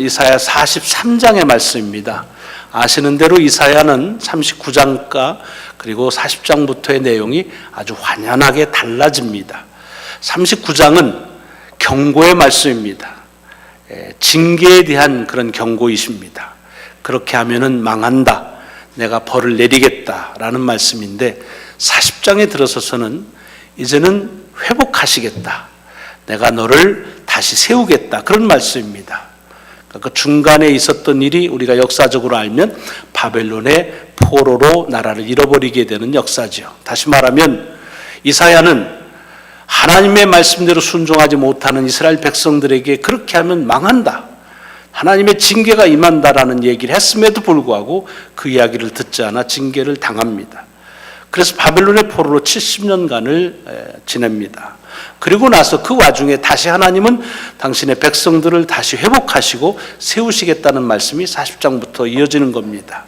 이사야 43장의 말씀입니다. 아시는 대로 이사야는 39장과 그리고 40장부터의 내용이 아주 완연하게 달라집니다. 39장은 경고의 말씀입니다. 징계에 대한 그런 경고이십니다. 그렇게 하면은 망한다, 내가 벌을 내리겠다라는 말씀인데, 40장에 들어서서는 이제는 회복하시겠다, 내가 너를 다시 세우겠다, 그런 말씀입니다. 그 중간에 있었던 일이 우리가 역사적으로 알면 바벨론의 포로로 나라를 잃어버리게 되는 역사죠. 다시 말하면 이사야는 하나님의 말씀대로 순종하지 못하는 이스라엘 백성들에게 그렇게 하면 망한다, 하나님의 징계가 임한다라는 얘기를 했음에도 불구하고 그 이야기를 듣지 않아 징계를 당합니다. 그래서 바벨론의 포로로 70년간을 지냅니다. 그리고 나서 그 와중에 다시 하나님은 당신의 백성들을 다시 회복하시고 세우시겠다는 말씀이 40장부터 이어지는 겁니다.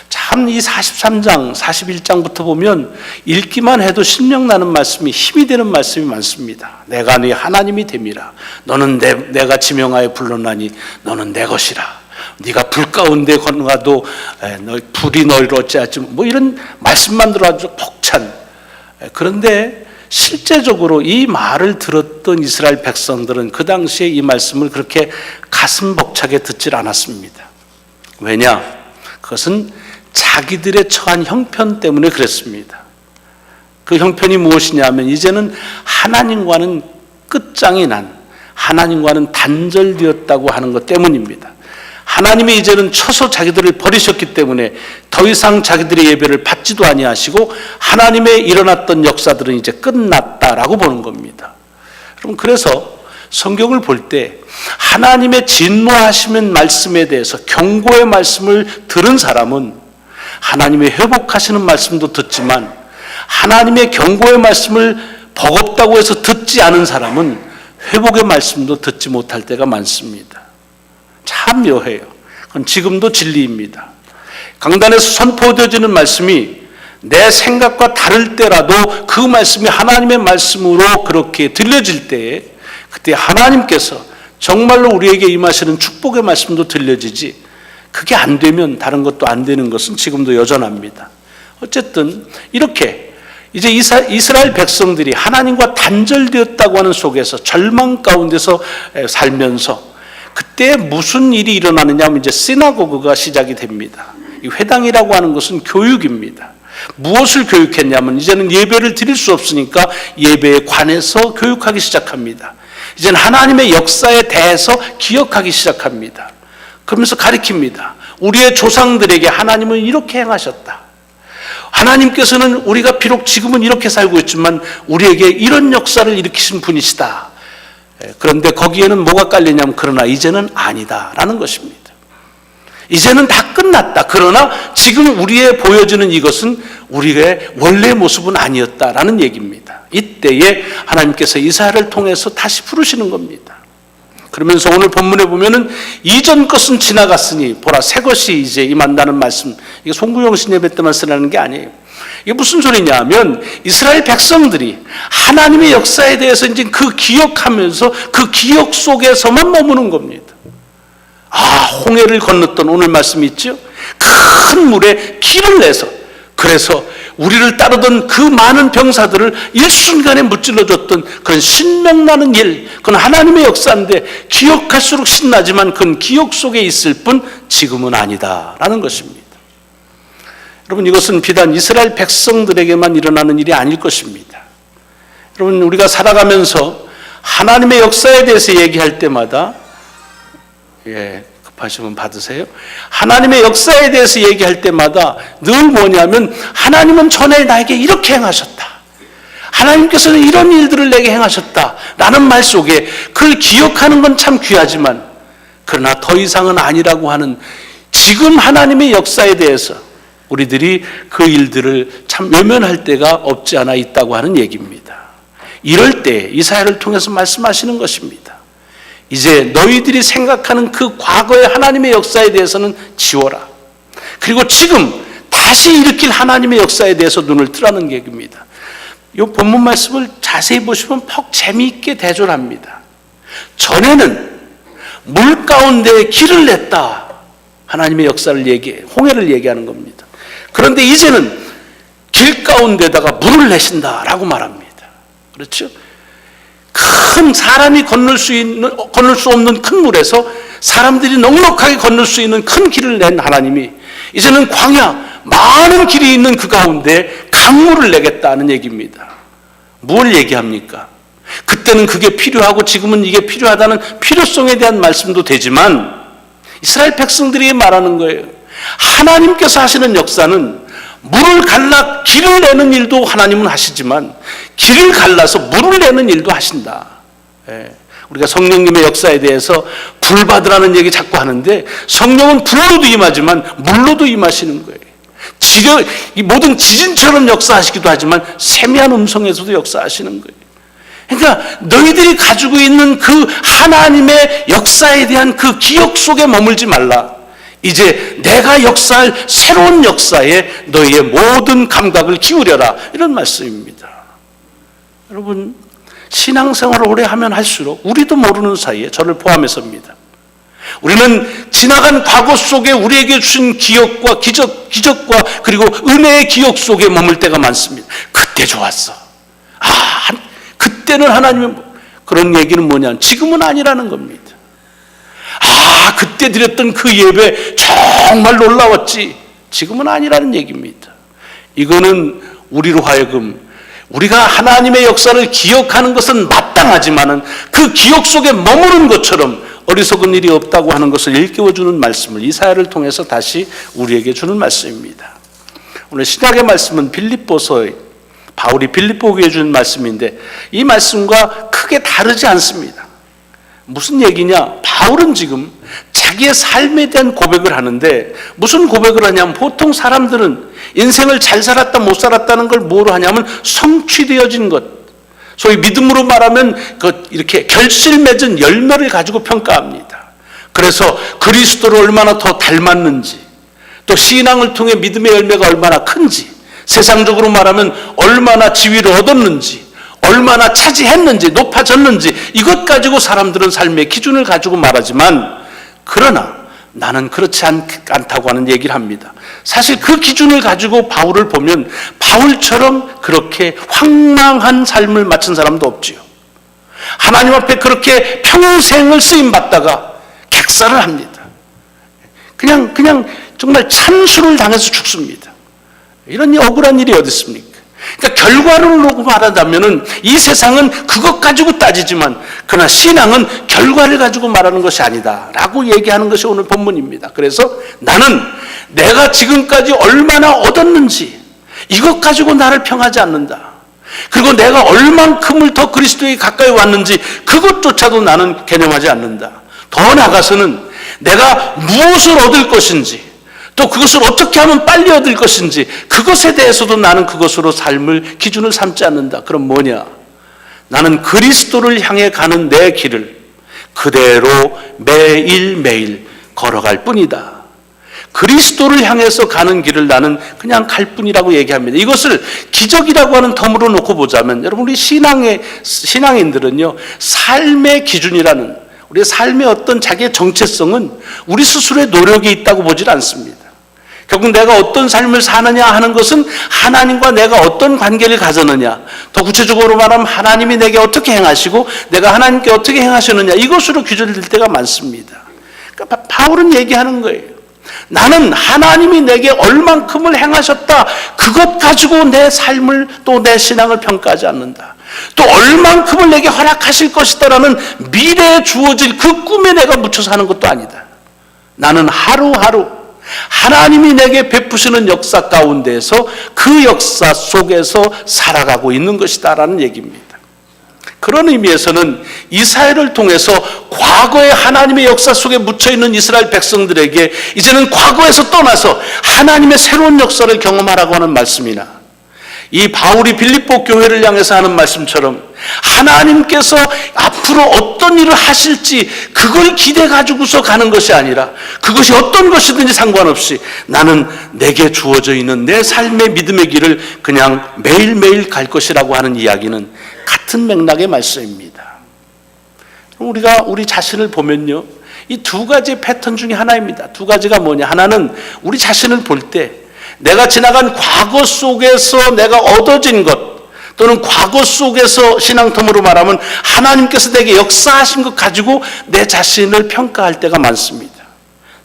참 이 43장, 41장부터 보면 읽기만 해도 신명나는 말씀이, 힘이 되는 말씀이 많습니다. 내가 네 하나님이 됨이라. 너는 내가 지명하여 불렀나니 너는 내 것이라. 네가 불 가운데 건너가도 불이 너희를 어찌할지, 뭐 이런 말씀만 들어도 벅찬. 그런데 실제적으로 이 말을 들었던 이스라엘 백성들은 그 당시에 이 말씀을 그렇게 가슴 벅차게 듣질 않았습니다. 왜냐? 그것은 자기들의 처한 형편 때문에 그랬습니다. 그 형편이 무엇이냐 하면 이제는 하나님과는 끝장이 난, 하나님과는 단절되었다고 하는 것 때문입니다. 하나님이 이제는 쳐서 자기들을 버리셨기 때문에 더 이상 자기들의 예배를 받지도 아니하시고 하나님의 일어났던 역사들은 이제 끝났다라고 보는 겁니다. 여러분, 그래서 성경을 볼 때 하나님의 진노하시는 말씀에 대해서 경고의 말씀을 들은 사람은 하나님의 회복하시는 말씀도 듣지만, 하나님의 경고의 말씀을 버겁다고 해서 듣지 않은 사람은 회복의 말씀도 듣지 못할 때가 많습니다. 참 묘해요. 그건 지금도 진리입니다. 강단에서 선포되어지는 말씀이 내 생각과 다를 때라도 그 말씀이 하나님의 말씀으로 그렇게 들려질 때에, 그때 하나님께서 정말로 우리에게 임하시는 축복의 말씀도 들려지지, 그게 안 되면 다른 것도 안 되는 것은 지금도 여전합니다. 어쨌든 이렇게 이제 이스라엘 백성들이 하나님과 단절되었다고 하는 속에서 절망 가운데서 살면서, 그때 무슨 일이 일어나느냐 하면 이제 시나고그가 시작이 됩니다. 이 회당이라고 하는 것은 교육입니다. 무엇을 교육했냐면 이제는 예배를 드릴 수 없으니까 예배에 관해서 교육하기 시작합니다. 이제는 하나님의 역사에 대해서 기억하기 시작합니다. 그러면서 가르칩니다. 우리의 조상들에게 하나님은 이렇게 행하셨다. 하나님께서는 우리가 비록 지금은 이렇게 살고 있지만 우리에게 이런 역사를 일으키신 분이시다. 그런데 거기에는 뭐가 깔리냐면 그러나 이제는 아니다라는 것입니다. 이제는 다 끝났다. 그러나 지금 우리의 보여지는 이것은 우리의 원래 모습은 아니었다라는 얘기입니다. 이때에 하나님께서 이사야를 통해서 다시 부르시는 겁니다. 그러면서 오늘 본문에 보면은 이전 것은 지나갔으니 보라 새 것이 이제 임한다는 말씀, 이게 송구영신 예배 때만 쓰라는 게 아니에요. 이게 무슨 소리냐 하면 이스라엘 백성들이 하나님의 역사에 대해서 이제 그 기억하면서 그 기억 속에서만 머무는 겁니다. 홍해를 건넜던 오늘 말씀이 있죠. 큰 물에 길을 내서, 그래서 우리를 따르던 그 많은 병사들을 일순간에 무찔러줬던 그런 신명나는 일, 그건 하나님의 역사인데 기억할수록 신나지만 그건 기억 속에 있을 뿐 지금은 아니다라는 것입니다. 여러분, 이것은 비단 이스라엘 백성들에게만 일어나는 일이 아닐 것입니다. 여러분, 우리가 살아가면서 하나님의 역사에 대해서 얘기할 때마다, 급하시면 받으세요. 하나님의 역사에 대해서 얘기할 때마다 늘 뭐냐면 하나님은 전에 나에게 이렇게 행하셨다, 하나님께서는 이런 일들을 내게 행하셨다 라는 말 속에 그걸 기억하는 건 참 귀하지만, 그러나 더 이상은 아니라고 하는 지금 하나님의 역사에 대해서 우리들이 그 일들을 참 외면할 때가 없지 않아 있다고 하는 얘기입니다. 이럴 때 이사야를 통해서 말씀하시는 것입니다. 이제 너희들이 생각하는 그 과거의 하나님의 역사에 대해서는 지워라. 그리고 지금 다시 일으킬 하나님의 역사에 대해서 눈을 뜨라는 얘기입니다. 이 본문 말씀을 자세히 보시면 퍽 재미있게 대조합니다. 전에는 물 가운데 길을 냈다. 하나님의 역사를 홍해를 얘기하는 겁니다. 그런데 이제는 길 가운데다가 물을 내신다라고 말합니다. 그렇죠? 큰 사람이 건널 수 없는 큰 물에서 사람들이 넉넉하게 건널 수 있는 큰 길을 낸 하나님이 이제는 광야, 많은 길이 있는 그 가운데 강물을 내겠다는 얘기입니다. 뭘 얘기합니까? 그때는 그게 필요하고 지금은 이게 필요하다는 필요성에 대한 말씀도 되지만 이스라엘 백성들이 말하는 거예요. 하나님께서 하시는 역사는 물을 갈라 길을 내는 일도 하나님은 하시지만 길을 갈라서 물을 내는 일도 하신다. 우리가 성령님의 역사에 대해서 불 받으라는 얘기 자꾸 하는데 성령은 불로도 임하지만 물로도 임하시는 거예요. 이 모든 지진처럼 역사하시기도 하지만 세미한 음성에서도 역사하시는 거예요. 그러니까 너희들이 가지고 있는 그 하나님의 역사에 대한 그 기억 속에 머물지 말라. 이제 내가 역사할 새로운 역사에 너희의 모든 감각을 기울여라. 이런 말씀입니다. 여러분, 신앙생활을 오래 하면 할수록 우리도 모르는 사이에 저를 포함해서입니다. 우리는 지나간 과거 속에 우리에게 주신 기억과 기적과 그리고 은혜의 기억 속에 머물 때가 많습니다. 그때 좋았어. 그때는 하나님의 그런 얘기는 뭐냐? 지금은 아니라는 겁니다. 그때 드렸던 그 예배 정말 놀라웠지. 지금은 아니라는 얘기입니다. 이거는 우리로 하여금 우리가 하나님의 역사를 기억하는 것은 마땅하지만은 그 기억 속에 머무는 것처럼 어리석은 일이 없다고 하는 것을 일깨워주는 말씀을 이사야를 통해서 다시 우리에게 주는 말씀입니다. 오늘 신약의 말씀은 빌립보서의 바울이 빌립보 교회에 주는 말씀인데 이 말씀과 크게 다르지 않습니다. 무슨 얘기냐? 바울은 지금 자기의 삶에 대한 고백을 하는데 무슨 고백을 하냐면 보통 사람들은 인생을 잘 살았다 못 살았다는 걸 뭐로 하냐면 성취되어진 것, 소위 믿음으로 말하면 이렇게 결실 맺은 열매를 가지고 평가합니다. 그래서 그리스도를 얼마나 더 닮았는지, 또 신앙을 통해 믿음의 열매가 얼마나 큰지, 세상적으로 말하면 얼마나 지위를 얻었는지, 얼마나 차지했는지, 높아졌는지, 이것 가지고 사람들은 삶의 기준을 가지고 말하지만 그러나 나는 그렇지 않다고 하는 얘기를 합니다. 사실 그 기준을 가지고 바울을 보면 바울처럼 그렇게 황망한 삶을 마친 사람도 없지요. 하나님 앞에 그렇게 평생을 쓰임받다가 객사를 합니다. 그냥 정말 참수를 당해서 죽습니다. 이런 억울한 일이 어디 있습니까? 그러니까 결과를 놓고 말하자면은 이 세상은 그것 가지고 따지지만 그러나 신앙은 결과를 가지고 말하는 것이 아니다라고 얘기하는 것이 오늘 본문입니다. 그래서 나는 내가 지금까지 얼마나 얻었는지 이것 가지고 나를 평하지 않는다. 그리고 내가 얼만큼을 더 그리스도에 가까이 왔는지 그것조차도 나는 개념하지 않는다. 더 나아가서는 내가 무엇을 얻을 것인지 또 그것을 어떻게 하면 빨리 얻을 것인지 그것에 대해서도 나는 그것으로 삶을 기준을 삼지 않는다. 그럼 뭐냐? 나는 그리스도를 향해 가는 내 길을 그대로 매일매일 걸어갈 뿐이다. 그리스도를 향해서 가는 길을 나는 그냥 갈 뿐이라고 얘기합니다. 이것을 기적이라고 하는 텀으로 놓고 보자면 여러분 우리 신앙인들은요 삶의 기준이라는 우리의 삶의 어떤 자기의 정체성은 우리 스스로의 노력이 있다고 보질 않습니다. 결국 내가 어떤 삶을 사느냐 하는 것은 하나님과 내가 어떤 관계를 가졌느냐, 더 구체적으로 말하면 하나님이 내게 어떻게 행하시고 내가 하나님께 어떻게 행하셨느냐, 이것으로 규정될 때가 많습니다. 그러니까 바울은 얘기하는 거예요. 나는 하나님이 내게 얼만큼을 행하셨다, 그것 가지고 내 삶을 또 내 신앙을 평가하지 않는다. 또 얼만큼을 내게 허락하실 것이다라는 미래에 주어질 그 꿈에 내가 묻혀 사는 것도 아니다. 나는 하루하루 하나님이 내게 베푸시는 역사 가운데서 그 역사 속에서 살아가고 있는 것이다라는 얘기입니다. 그런 의미에서는 이사야를 통해서 과거의 하나님의 역사 속에 묻혀있는 이스라엘 백성들에게 이제는 과거에서 떠나서 하나님의 새로운 역사를 경험하라고 하는 말씀이나 이 바울이 빌립보 교회를 향해서 하는 말씀처럼 하나님께서 앞으로 어떤 일을 하실지 그걸 기대 가지고서 가는 것이 아니라 그것이 어떤 것이든지 상관없이 나는 내게 주어져 있는 내 삶의 믿음의 길을 그냥 매일매일 갈 것이라고 하는 이야기는 같은 맥락의 말씀입니다. 우리가 우리 자신을 보면요, 이 두 가지 패턴 중에 하나입니다. 두 가지가 뭐냐? 하나는 우리 자신을 볼 때 내가 지나간 과거 속에서 내가 얻어진 것, 또는 과거 속에서 신앙통으로 말하면 하나님께서 내게 역사하신 것 가지고 내 자신을 평가할 때가 많습니다.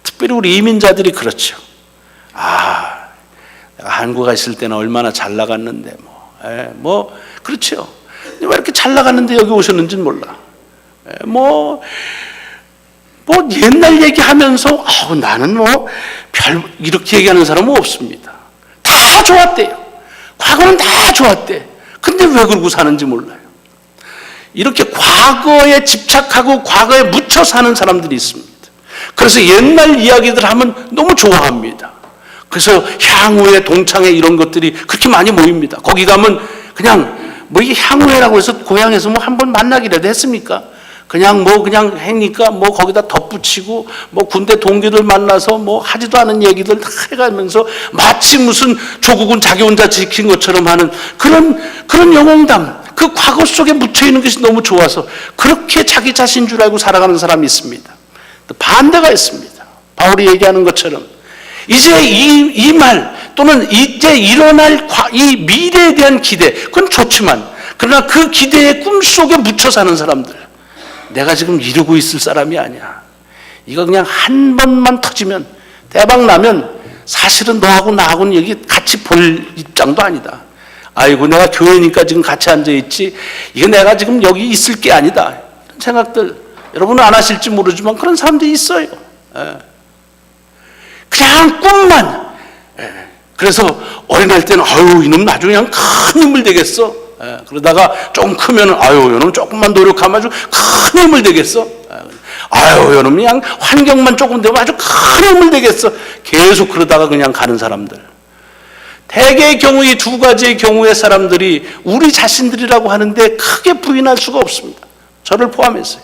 특별히 우리 이민자들이 그렇죠. 내가 한국에 있을 때는 얼마나 잘 나갔는데 그렇죠. 왜 이렇게 잘 나갔는데 여기 오셨는지는 몰라. 옛날 얘기하면서 나는 이렇게 얘기하는 사람은 없습니다. 다 좋았대요. 과거는 다 좋았대. 근데 왜 그러고 사는지 몰라요. 이렇게 과거에 집착하고 과거에 묻혀 사는 사람들이 있습니다. 그래서 옛날 이야기들 하면 너무 좋아합니다. 그래서 향후회, 동창회 이런 것들이 그렇게 많이 모입니다. 거기 가면 그냥 이게 향후회라고 해서 고향에서 한번 만나기라도 했습니까? 그냥 하니까 거기다 덧붙이고 군대 동기들 만나서 하지도 않은 얘기들 다 해가면서 마치 무슨 조국은 자기 혼자 지킨 것처럼 하는 그런 영웅담, 그 과거 속에 묻혀 있는 것이 너무 좋아서 그렇게 자기 자신인 줄 알고 살아가는 사람이 있습니다. 또 반대가 있습니다. 바울이 얘기하는 것처럼 이제 이 말 또는 이제 일어날 이 미래에 대한 기대, 그건 좋지만 그러나 그 기대의 꿈속에 묻혀 사는 사람들, 내가 지금 이루고 있을 사람이 아니야. 이거 그냥 한 번만 터지면, 대박 나면 사실은 너하고 나하고는 여기 같이 볼 입장도 아니다. 아이고 내가 교회니까 지금 같이 앉아있지, 이거 내가 지금 여기 있을 게 아니다. 이런 생각들 여러분은 안 하실지 모르지만 그런 사람들이 있어요. 그냥 꿈만. 그래서 어린아이 때는 이놈 나중에 그냥 큰 인물 되겠어. 그러다가 조금 크면 이놈 조금만 노력하면 아주 큰 인물 되겠어. 이놈 그냥 환경만 조금 되면 아주 큰 인물 되겠어. 계속 그러다가 그냥 가는 사람들. 대개의 경우 이 두 가지의 경우의 사람들이 우리 자신들이라고 하는데 크게 부인할 수가 없습니다. 저를 포함해서요.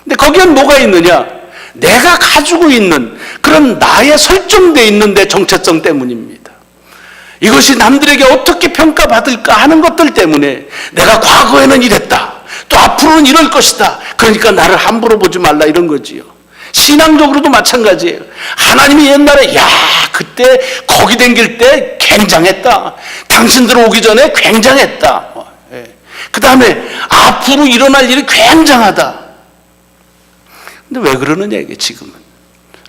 근데 거기엔 뭐가 있느냐? 내가 가지고 있는 그런 나의 설정되어 있는 내 정체성 때문입니다. 이것이 남들에게 어떻게 평가받을까 하는 것들 때문에 내가 과거에는 이랬다, 또 앞으로는 이럴 것이다, 그러니까 나를 함부로 보지 말라, 이런 거지요. 신앙적으로도 마찬가지예요. 하나님이 옛날에 그때 거기 댕길 때 굉장했다, 당신들 오기 전에 굉장했다, 그 다음에 앞으로 일어날 일이 굉장하다. 근데 왜 그러느냐 이게 지금은.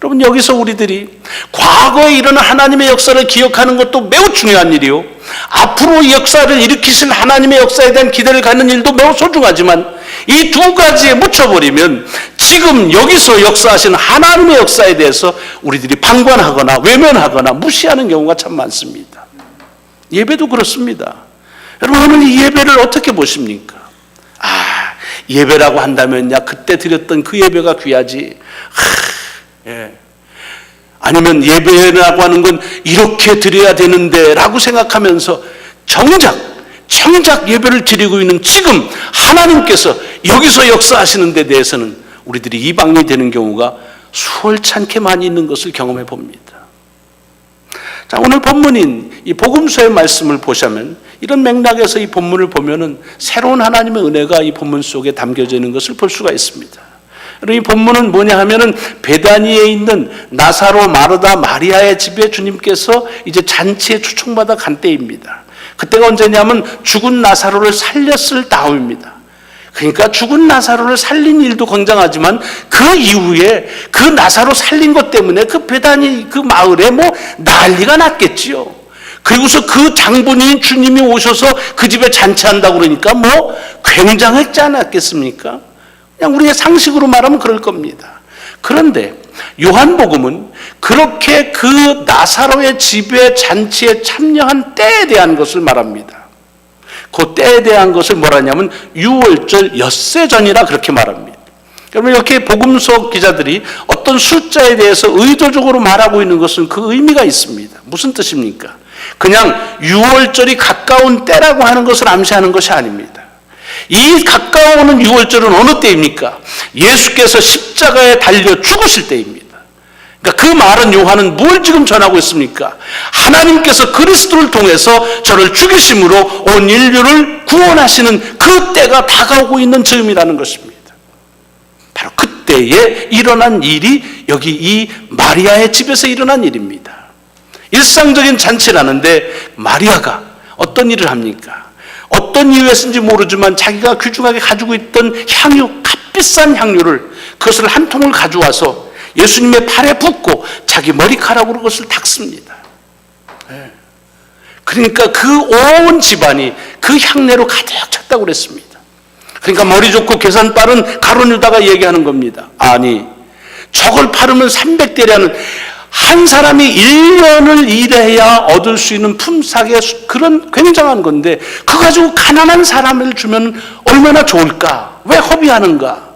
여러분, 여기서 우리들이 과거에 일어난 하나님의 역사를 기억하는 것도 매우 중요한 일이요, 앞으로 이 역사를 일으키실 하나님의 역사에 대한 기대를 갖는 일도 매우 소중하지만 이 두 가지에 묻혀버리면 지금 여기서 역사하시는 하나님의 역사에 대해서 우리들이 방관하거나 외면하거나 무시하는 경우가 참 많습니다. 예배도 그렇습니다. 여러분, 오늘 이 예배를 어떻게 보십니까? 예배라고 한다면 그때 드렸던 그 예배가 귀하지. 아니면 예배라고 하는 건 이렇게 드려야 되는데 라고 생각하면서 정작 예배를 드리고 있는 지금 하나님께서 여기서 역사하시는 데 대해서는 우리들이 이방인이 되는 경우가 수월찮게 많이 있는 것을 경험해 봅니다. 자, 오늘 본문인 이 복음서의 말씀을 보시면 이런 맥락에서 이 본문을 보면은 새로운 하나님의 은혜가 이 본문 속에 담겨져 있는 것을 볼 수가 있습니다. 이 본문은 뭐냐 하면은 베다니에 있는 나사로, 마르다, 마리아의 집에 주님께서 이제 잔치에 초청받아 간 때입니다. 그때가 언제냐면 죽은 나사로를 살렸을 다음입니다. 그러니까 죽은 나사로를 살린 일도 굉장하지만 그 이후에 그 나사로 살린 것 때문에 그 베다니 그 마을에 난리가 났겠지요. 그리고서 그 장본인 주님이 오셔서 그 집에 잔치한다고 그러니까 굉장했지 않았겠습니까? 그냥 우리의 상식으로 말하면 그럴 겁니다. 그런데 요한복음은 그렇게 그 나사로의 집에 잔치에 참여한 때에 대한 것을 말합니다. 그 때에 대한 것을 뭐라냐면 유월절 엿새 전이라 그렇게 말합니다. 여러분, 이렇게 복음서 기자들이 어떤 숫자에 대해서 의도적으로 말하고 있는 것은 그 의미가 있습니다. 무슨 뜻입니까? 그냥 유월절이 가까운 때라고 하는 것을 암시하는 것이 아닙니다. 이 가까워오는 유월절은 어느 때입니까? 예수께서 십자가에 달려 죽으실 때입니다. 그러니까 그 말은 요한은 뭘 지금 전하고 있습니까? 하나님께서 그리스도를 통해서 저를 죽이심으로 온 인류를 구원하시는 그 때가 다가오고 있는 즈음이라는 것입니다. 바로 그때 때에 일어난 일이 여기 이 마리아의 집에서 일어난 일입니다. 일상적인 잔치라는데 마리아가 어떤 일을 합니까? 어떤 이유에서인지 모르지만 자기가 귀중하게 가지고 있던 향유, 값비싼 향유를, 그것을 한 통을 가져와서 예수님의 팔에 붓고 자기 머리카락으로 그것을 닦습니다. 그러니까 그 온 집안이 그 향내로 가득 찼다고 그랬습니다. 그러니까 머리 좋고 계산 빠른 가룟 유다가 얘기하는 겁니다. 아니, 저걸 팔으면 300대라는, 한 사람이 1년을 일해야 얻을 수 있는 품삯의 그런 굉장한 건데 그거 가지고 가난한 사람을 주면 얼마나 좋을까? 왜 허비하는가?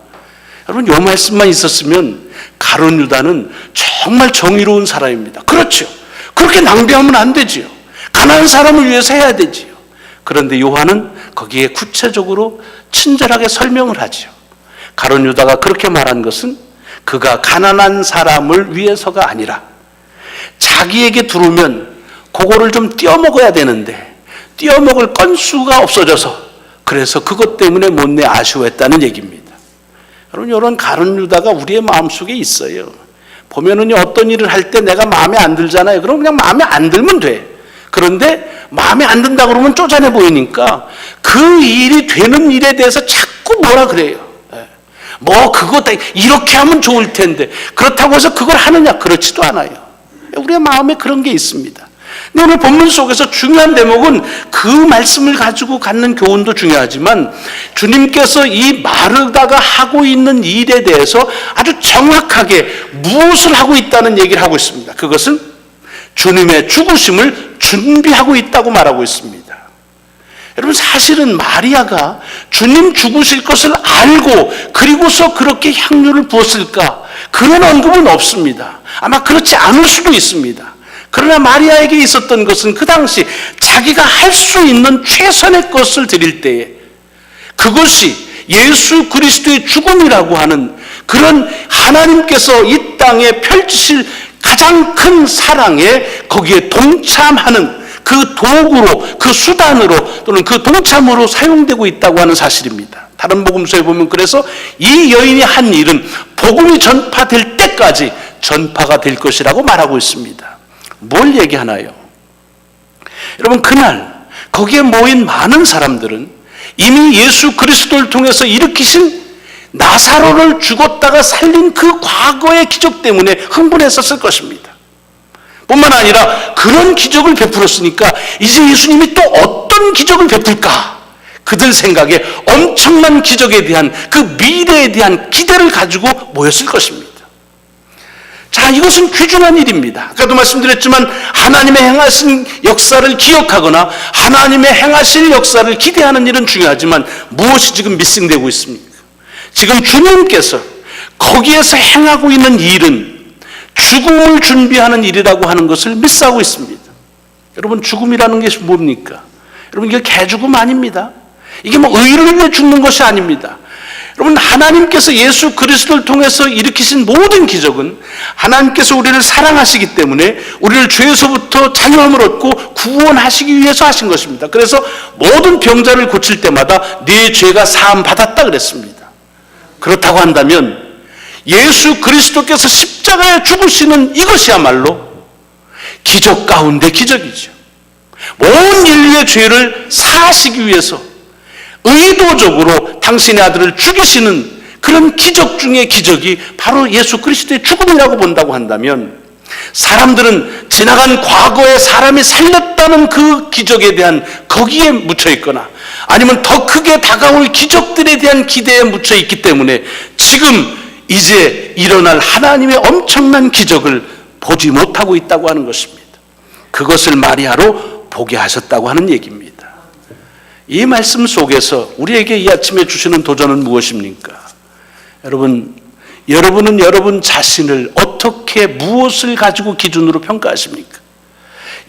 여러분, 이 말씀만 있었으면 가룟 유다는 정말 정의로운 사람입니다. 그렇죠. 그렇게 낭비하면 안 되지요. 가난한 사람을 위해서 해야 되지요. 그런데 요한은 거기에 구체적으로 친절하게 설명을 하죠. 가룟 유다가 그렇게 말한 것은 그가 가난한 사람을 위해서가 아니라 자기에게 들어오면 그거를 좀 띄어먹어야 되는데 띄어먹을 건수가 없어져서 그래서 그것 때문에 못내 아쉬워했다는 얘기입니다. 여러분, 이런 가룟 유다가 우리의 마음속에 있어요. 보면은 어떤 일을 할 때 내가 마음에 안 들잖아요. 그럼 그냥 마음에 안 들면 돼. 그런데 마음에 안 든다 그러면 쪼잔해 보이니까 그 일이 되는 일에 대해서 자꾸 뭐라 그래요. 뭐 그거 다 이렇게 하면 좋을 텐데 그렇다고 해서 그걸 하느냐? 그렇지도 않아요. 우리의 마음에 그런 게 있습니다. 근데 오늘 본문 속에서 중요한 대목은 그 말씀을 가지고 갖는 교훈도 중요하지만 주님께서 이 마르다가 하고 있는 일에 대해서 아주 정확하게 무엇을 하고 있다는 얘기를 하고 있습니다. 그것은 주님의 죽으심을 준비하고 있다고 말하고 있습니다. 여러분, 사실은 마리아가 주님 죽으실 것을 알고 그리고서 그렇게 향유를 부었을까? 그런 언급은 없습니다. 아마 그렇지 않을 수도 있습니다. 그러나 마리아에게 있었던 것은 그 당시 자기가 할 수 있는 최선의 것을 드릴 때에 그것이 예수 그리스도의 죽음이라고 하는 그런 하나님께서 이 땅에 펼치실 가장 큰 사랑에 거기에 동참하는 그 도구로, 그 수단으로 또는 그 동참으로 사용되고 있다고 하는 사실입니다. 다른 복음서에 보면 그래서 이 여인이 한 일은 복음이 전파될 때까지 전파가 될 것이라고 말하고 있습니다. 뭘 얘기하나요? 여러분, 그날 거기에 모인 많은 사람들은 이미 예수 그리스도를 통해서 일으키신 나사로를 죽었다가 살린 그 과거의 기적 때문에 흥분했었을 것입니다. 뿐만 아니라 그런 기적을 베풀었으니까 이제 예수님이 또 어떤 기적을 베풀까? 그들 생각에 엄청난 기적에 대한 그 미래에 대한 기대를 가지고 모였을 것입니다. 자, 이것은 귀중한 일입니다. 아까도 말씀드렸지만 하나님의 행하신 역사를 기억하거나 하나님의 행하실 역사를 기대하는 일은 중요하지만 무엇이 지금 미싱되고 있습니까? 지금 주님께서 거기에서 행하고 있는 일은 죽음을 준비하는 일이라고 하는 것을 미스하고 있습니다. 여러분, 죽음이라는 것이 뭡니까? 여러분, 이게 개죽음 아닙니다. 이게 뭐 의를 위해 죽는 것이 아닙니다. 여러분, 하나님께서 예수 그리스도를 통해서 일으키신 모든 기적은 하나님께서 우리를 사랑하시기 때문에 우리를 죄에서부터 자유함을 얻고 구원하시기 위해서 하신 것입니다. 그래서 모든 병자를 고칠 때마다 네 죄가 사함 받았다 그랬습니다. 그렇다고 한다면 예수 그리스도께서 십자가에 죽으시는 이것이야말로 기적 가운데 기적이죠. 온 인류의 죄를 사하시기 위해서 의도적으로 당신의 아들을 죽이시는 그런 기적 중의 기적이 바로 예수 그리스도의 죽음이라고 본다고 한다면 사람들은 지나간 과거에 사람이 살렸다는 그 기적에 대한 거기에 묻혀 있거나 아니면 더 크게 다가올 기적들에 대한 기대에 묻혀 있기 때문에 지금 이제 일어날 하나님의 엄청난 기적을 보지 못하고 있다고 하는 것입니다. 그것을 마리아로 보게 하셨다고 하는 얘기입니다. 이 말씀 속에서 우리에게 이 아침에 주시는 도전은 무엇입니까? 여러분은 여러분 자신을 어떻게 무엇을 가지고 기준으로 평가하십니까?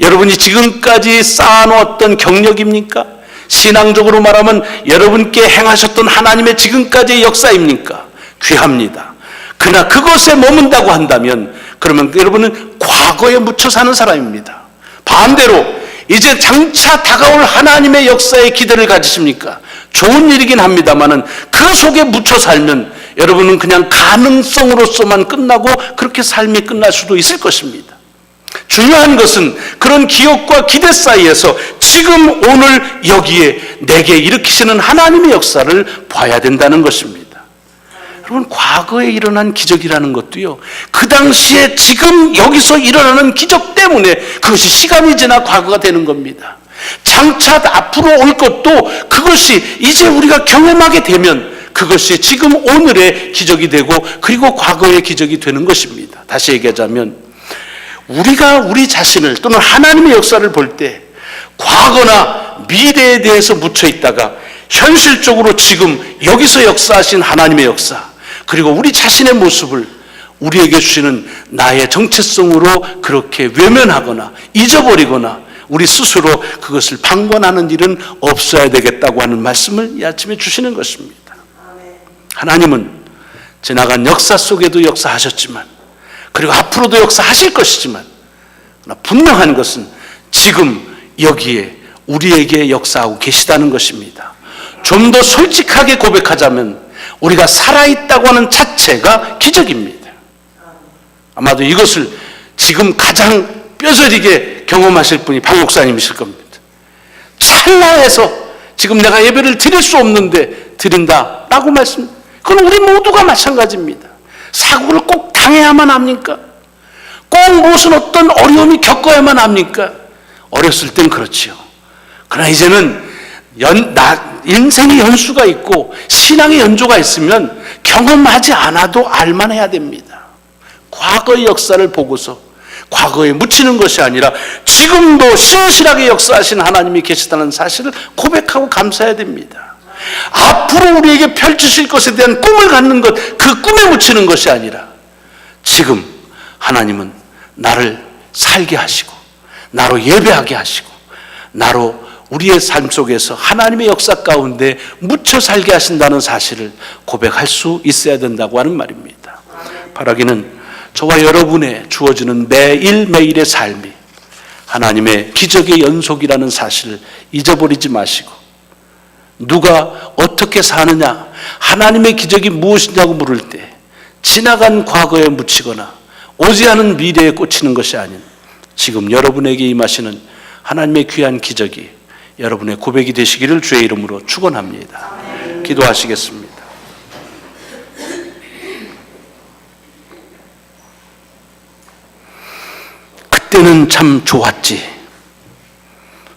여러분이 지금까지 쌓아놓았던 경력입니까? 신앙적으로 말하면 여러분께 행하셨던 하나님의 지금까지의 역사입니까? 귀합니다. 그러나 그것에 머문다고 한다면 그러면 여러분은 과거에 묻혀 사는 사람입니다. 반대로 이제 장차 다가올 하나님의 역사에 기대를 가지십니까? 좋은 일이긴 합니다만은 그 속에 묻혀 살면 여러분은 그냥 가능성으로서만 끝나고 그렇게 삶이 끝날 수도 있을 것입니다. 중요한 것은 그런 기억과 기대 사이에서 지금 오늘 여기에 내게 일으키시는 하나님의 역사를 봐야 된다는 것입니다. 여러분, 과거에 일어난 기적이라는 것도요, 그 당시에 지금 여기서 일어나는 기적 때문에 그것이 시간이 지나 과거가 되는 겁니다. 장차 앞으로 올 것도 그것이 이제 우리가 경험하게 되면 그것이 지금 오늘의 기적이 되고 그리고 과거의 기적이 되는 것입니다. 다시 얘기하자면 우리가 우리 자신을 또는 하나님의 역사를 볼 때 과거나 미래에 대해서 묻혀 있다가 현실적으로 지금 여기서 역사하신 하나님의 역사, 그리고 우리 자신의 모습을 우리에게 주시는 나의 정체성으로 그렇게 외면하거나 잊어버리거나 우리 스스로 그것을 방관하는 일은 없어야 되겠다고 하는 말씀을 이 아침에 주시는 것입니다. 하나님은 지나간 역사 속에도 역사하셨지만 그리고 앞으로도 역사하실 것이지만 분명한 것은 지금 여기에 우리에게 역사하고 계시다는 것입니다. 좀 더 솔직하게 고백하자면 우리가 살아있다고 하는 자체가 기적입니다. 아마도 이것을 지금 가장 뼈저리게 경험하실 분이 박 목사님이실 겁니다. 찰나에서 지금 내가 예배를 드릴 수 없는데 드린다라고 말씀, 그건 우리 모두가 마찬가지입니다. 사고를 꼭 당해야만 합니까? 꼭 무슨 어떤 어려움이 겪어야만 합니까? 어렸을 땐 그렇지요. 그러나 이제는 인생의 연수가 있고 신앙의 연조가 있으면 경험하지 않아도 알만해야 됩니다. 과거의 역사를 보고서 과거에 묻히는 것이 아니라 지금도 신실하게 역사하신 하나님이 계시다는 사실을 고백하고 감사해야 됩니다. 앞으로 우리에게 펼치실 것에 대한 꿈을 갖는 것, 그 꿈에 묻히는 것이 아니라 지금 하나님은 나를 살게 하시고 나로 예배하게 하시고 나로 우리의 삶 속에서 하나님의 역사 가운데 묻혀 살게 하신다는 사실을 고백할 수 있어야 된다고 하는 말입니다. 바라기는 저와 여러분의 주어지는 매일매일의 삶이 하나님의 기적의 연속이라는 사실을 잊어버리지 마시고, 누가 어떻게 사느냐, 하나님의 기적이 무엇이냐고 물을 때 지나간 과거에 묻히거나 오지 않은 미래에 꽂히는 것이 아닌 지금 여러분에게 임하시는 하나님의 귀한 기적이 여러분의 고백이 되시기를 주의 이름으로 축원합니다. 기도하시겠습니다. 그때는 참 좋았지,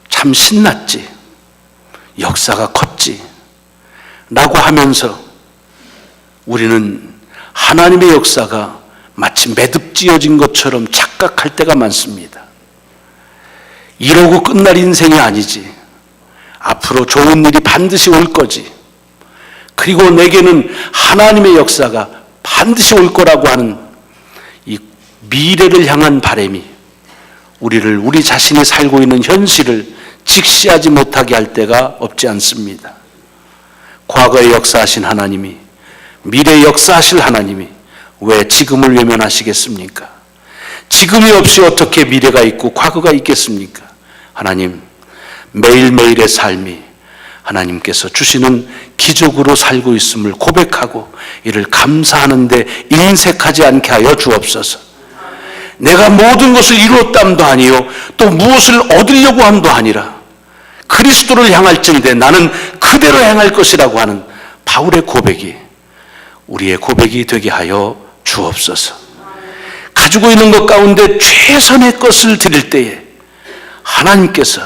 참 신났지, 역사가 컸지 라고 하면서 우리는 하나님의 역사가 마치 매듭지어진 것처럼 착각할 때가 많습니다. 이러고 끝날 인생이 아니지, 앞으로 좋은 일이 반드시 올 거지, 그리고 내게는 하나님의 역사가 반드시 올 거라고 하는 이 미래를 향한 바람이 우리 자신이 살고 있는 현실을 직시하지 못하게 할 때가 없지 않습니다. 과거에 역사하신 하나님이, 미래에 역사하실 하나님이 왜 지금을 외면하시겠습니까? 지금이 없이 어떻게 미래가 있고 과거가 있겠습니까? 하나님, 매일매일의 삶이 하나님께서 주시는 기적으로 살고 있음을 고백하고 이를 감사하는데 인색하지 않게 하여 주옵소서. 내가 모든 것을 이루었담도 아니요 또 무엇을 얻으려고 함도 아니라 그리스도를 향할진대 나는 그대로 향할 것이라고 하는 바울의 고백이 우리의 고백이 되게 하여 주옵소서. 가지고 있는 것 가운데 최선의 것을 드릴 때에 하나님께서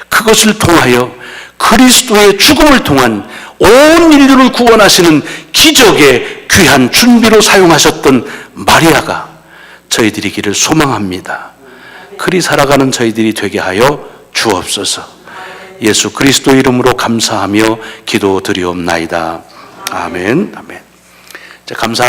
그것을 통하여 그리스도의 죽음을 통한 온 인류를 구원하시는 기적의 귀한 준비로 사용하셨던 마리아가 저희들이기를 소망합니다. 그리 살아가는 저희들이 되게 하여 주옵소서. 예수 그리스도 이름으로 감사하며 기도드리옵나이다. 아멘. 아멘. 감사합니다.